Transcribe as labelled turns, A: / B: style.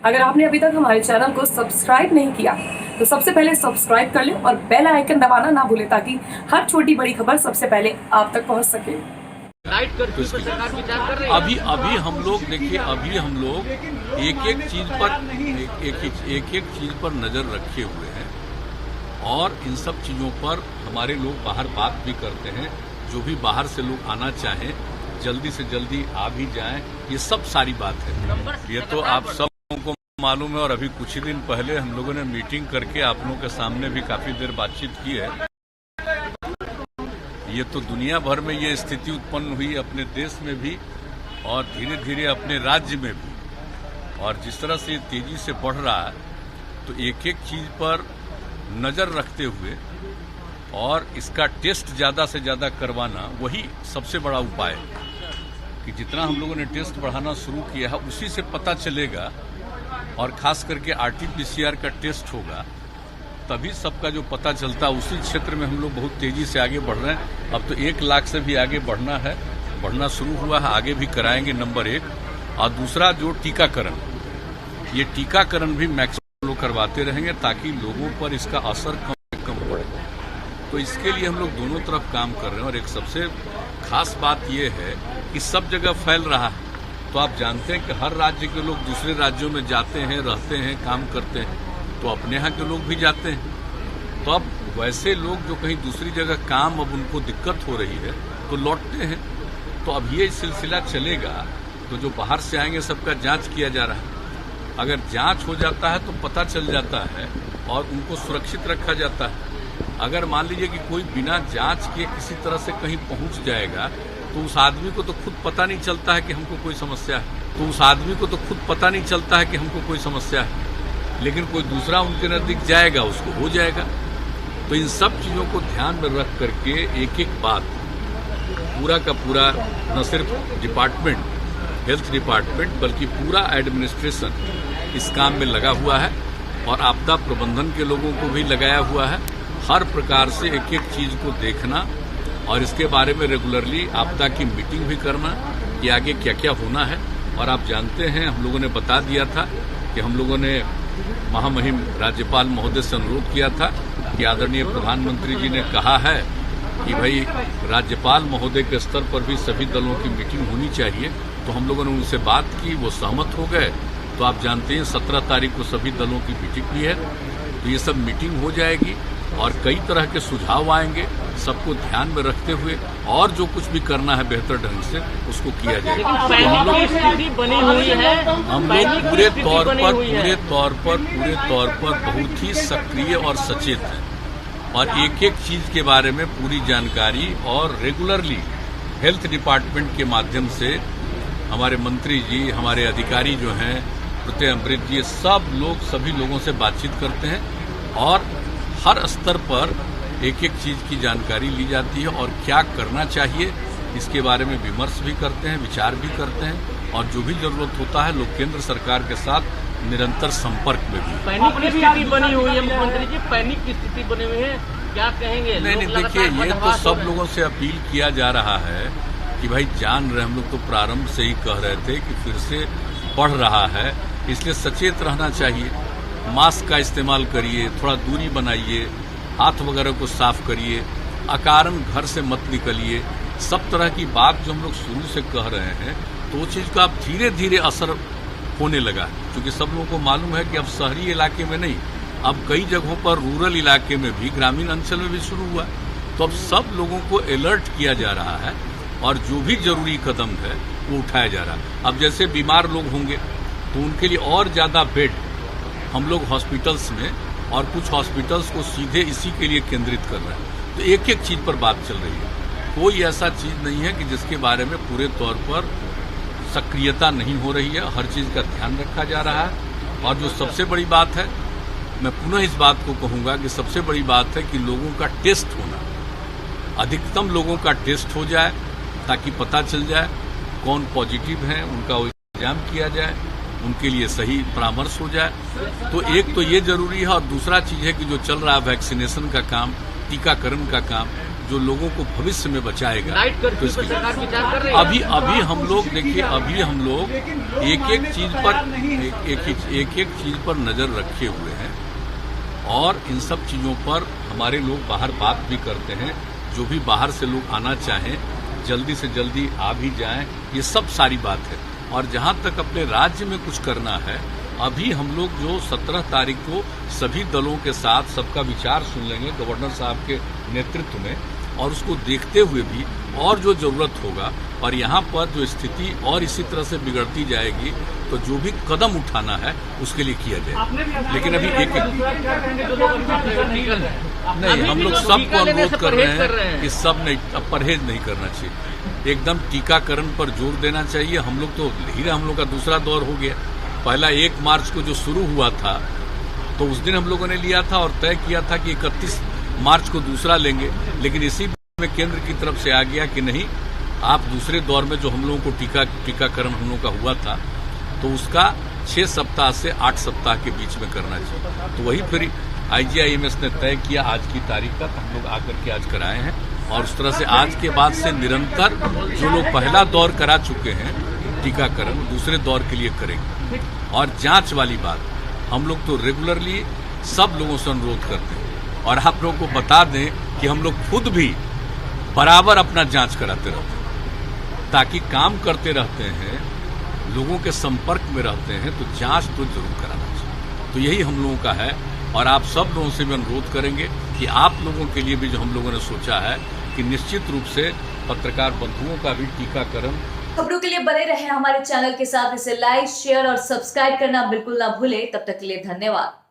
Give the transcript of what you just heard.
A: अगर आपने अभी तक हमारे चैनल को सब्सक्राइब नहीं किया तो सबसे पहले सब्सक्राइब कर लें और बेल आइकन दबाना ना भूलें ताकि हर छोटी बड़ी खबर सबसे पहले आप तक पहुंच सके।
B: राइट कर्फ्यू पर सरकार विचार कर रही है।
C: अभी हम लोग देखिए, अभी हम लोग एक एक चीज पर नजर रखे हुए हैं और इन सब चीजों पर हमारे लोग बाहर बात भी करते हैं। जो भी बाहर से लोग आना चाहें जल्दी से जल्दी आ भी जाएं, ये सब सारी बात है। ये तो आप सब को मालूम है और अभी कुछ ही दिन पहले हम लोगों ने मीटिंग करके आप लोगों के सामने भी काफी देर बातचीत की है। ये तो दुनिया भर में ये स्थिति उत्पन्न हुई, अपने देश में भी और धीरे धीरे अपने राज्य में भी, और जिस तरह से तेजी से बढ़ रहा है तो एक एक चीज पर नजर रखते हुए और इसका टेस्ट ज्यादा से ज्यादा करवाना वही सबसे बड़ा उपाय है कि जितना हम लोगों ने टेस्ट बढ़ाना शुरू किया है उसी से पता चलेगा, और खास करके आरटीपीसीआर का टेस्ट होगा तभी सबका जो पता चलता है। उसी क्षेत्र में हम लोग बहुत तेजी से आगे बढ़ रहे हैं। अब तो 1 लाख से भी आगे बढ़ना शुरू हुआ है, आगे भी कराएंगे, नंबर 1। और दूसरा जो टीकाकरण, ये टीकाकरण भी मैक्सिमम लोग करवाते रहेंगे ताकि लोगों पर इसका असर कम पड़े। तो इसके लिए हम लोग दोनों तरफ काम कर रहे हैं। और एक सबसे खास बात यह है कि सब जगह फैल रहा है, तो आप जानते हैं कि हर राज्य के लोग दूसरे राज्यों में जाते हैं, रहते हैं, काम करते हैं, तो अपने यहाँ के लोग भी जाते हैं। तो अब वैसे लोग जो कहीं दूसरी जगह काम, अब उनको दिक्कत हो रही है तो लौटते हैं। तो अब ये सिलसिला चलेगा, तो जो बाहर से आएंगे सबका जांच किया जा रहा है। अगर जांच हो जाता है तो पता चल जाता है और उनको सुरक्षित रखा जाता है। अगर मान लीजिए कि कोई बिना जांच किए किसी तरह से कहीं पहुंच जाएगा तो उस आदमी को तो खुद पता नहीं चलता है कि हमको कोई समस्या है, लेकिन कोई दूसरा उनके नजदीक जाएगा, उसको हो जाएगा। तो इन सब चीजों को ध्यान में रख करके एक एक बात पूरा का पूरा, न सिर्फ डिपार्टमेंट, हेल्थ डिपार्टमेंट, बल्कि पूरा एडमिनिस्ट्रेशन इस काम में लगा हुआ है और आपदा प्रबंधन के लोगों को भी लगाया हुआ है। हर प्रकार से एक एक चीज को देखना और इसके बारे में रेगुलरली आपदा की मीटिंग भी करना कि आगे क्या क्या होना है। और आप जानते हैं हम लोगों ने बता दिया था कि हम लोगों ने महामहिम राज्यपाल महोदय से अनुरोध किया था कि आदरणीय प्रधानमंत्री जी ने कहा है कि भाई राज्यपाल महोदय के स्तर पर भी सभी दलों की मीटिंग होनी चाहिए। तो हम लोगों ने उनसे बात की, वो सहमत हो गए। तो आप जानते हैं 17 तारीख को सभी दलों की मीटिंग भी है, तो ये सब मीटिंग हो जाएगी और कई तरह के सुझाव आएंगे, सबको ध्यान में रखते हुए और जो कुछ भी करना है बेहतर ढंग से उसको किया जाएगा।
B: तो हम
C: लोग पूरे तौर पर बहुत ही सक्रिय और सचेत हैं और एक एक चीज के बारे में पूरी जानकारी और रेगुलरली हेल्थ डिपार्टमेंट के माध्यम से हमारे मंत्री जी, हमारे अधिकारी जो हैं, प्रत्यय अमृत जी, सभी लोगों से बातचीत करते हैं और हर स्तर पर एक एक चीज की जानकारी ली जाती है और क्या करना चाहिए इसके बारे में विमर्श भी करते हैं, विचार भी करते हैं। और जो भी जरूरत होता है लोग केंद्र सरकार के साथ निरंतर संपर्क में भी।
B: पैनिक की स्थिति बनी हुई है मुख्यमंत्री जी, पैनिक की स्थिति बनी हुई है, क्या कहेंगे?
C: नहीं, देखिए, ये तो सब लोगों से अपील किया जा रहा है कि भाई जान रहे, हम लोग तो प्रारंभ से ही कह रहे थे कि फिर से बढ़ रहा है, इसलिए सचेत रहना चाहिए। मास्क का इस्तेमाल करिए, थोड़ा दूरी बनाइए, हाथ वगैरह को साफ करिए, अकारण घर से मत निकलिए। सब तरह की बात जो हम लोग शुरू से कह रहे हैं तो वो चीज का अब धीरे धीरे असर होने लगा, क्योंकि सब लोगों को मालूम है कि अब शहरी इलाके में नहीं, अब कई जगहों पर रूरल इलाके में भी, ग्रामीण अंचल में भी शुरू हुआ। तो अब सब लोगों को अलर्ट किया जा रहा है और जो भी जरूरी कदम है वो उठाया जा रहा है। अब जैसे बीमार लोग होंगे तो उनके लिए और ज्यादा बेड हम लोग हॉस्पिटल्स में और कुछ हॉस्पिटल्स को सीधे इसी के लिए केंद्रित कर रहे हैं। तो एक एक चीज पर बात चल रही है, कोई ऐसा चीज नहीं है कि जिसके बारे में पूरे तौर पर सक्रियता नहीं हो रही है। हर चीज का ध्यान रखा जा रहा है। और जो सबसे बड़ी बात है, मैं पुनः इस बात को कहूंगा कि सबसे बड़ी बात है कि लोगों का टेस्ट होना, अधिकतम लोगों का टेस्ट हो जाए ताकि पता चल जाए कौन पॉजिटिव है, उनका इल्जाम किया जाए, उनके लिए सही परामर्श हो जाए। तो एक तो ये जरूरी है और दूसरा चीज है कि जो चल रहा है वैक्सीनेशन का काम, टीकाकरण का काम, जो लोगों को भविष्य में बचाएगा।
B: नाइट
C: तो
B: कर्फ्यू पर
C: इसकी
B: सरकार विचार कर रही है।
C: अभी हम लोग देखिए, अभी हम लोग एक एक चीज पर नजर रखे हुए हैं और इन सब चीजों पर हमारे लोग बाहर बात भी करते हैं। जो भी बाहर से लोग आना चाहें जल्दी से जल्दी आ भी जाएं, ये सब सारी बात है। और जहां तक अपने राज्य में कुछ करना है, अभी हम लोग जो 17 तारीख को सभी दलों के साथ सबका विचार सुन लेंगे गवर्नर साहब के नेतृत्व में, और उसको देखते हुए भी और जो जरूरत होगा और यहाँ पर जो स्थिति और इसी तरह से बिगड़ती जाएगी तो जो भी कदम उठाना है उसके लिए किया जाए। लेकिन अभी एक नहीं, हम लोग सबको अनुरोध कर रहे हैं कि सब नहीं, अब परहेज नहीं करना चाहिए, एकदम टीकाकरण पर जोर देना चाहिए। हम लोग तो धीरे, हम लोग का दूसरा दौर हो गया। पहला 1 मार्च को जो शुरू हुआ था तो उस दिन हम लोगों ने लिया था और तय किया था कि 31 मार्च को दूसरा लेंगे, लेकिन इसी में केंद्र की तरफ से आ गया कि नहीं, आप दूसरे दौर में जो हम लोगों को टीकाकरण हम लोगों का हुआ था तो उसका 6 सप्ताह से 8 सप्ताह के बीच में करना चाहिए। तो वही फिर IGIMS ने तय किया आज की तारीख का, हम लोग आकर के आज कराए हैं और उस तरह से आज के बाद से निरंतर जो लोग पहला दौर करा चुके हैं टीकाकरण दूसरे दौर के लिए करेंगे। और जांच वाली बात हम लोग तो रेगुलरली सब लोगों से अनुरोध करते हैं और आप लोगों को बता दें कि हम लोग खुद भी बराबर अपना जांच कराते रहते हैं, ताकि काम करते रहते हैं, लोगों के संपर्क में रहते हैं तो जांच तो जरूर कराना चाहिए। तो यही हम लोगों का है और आप सब लोगों से भी अनुरोध करेंगे कि आप लोगों के लिए भी जो हम लोगों ने सोचा है कि निश्चित रूप से पत्रकार बंधुओं का भी टीकाकरण।
D: खबरों के लिए बने रहें हमारे चैनल के साथ, इसे लाइक, शेयर और सब्सक्राइब करना बिल्कुल ना भूलें। तब तक के लिए धन्यवाद।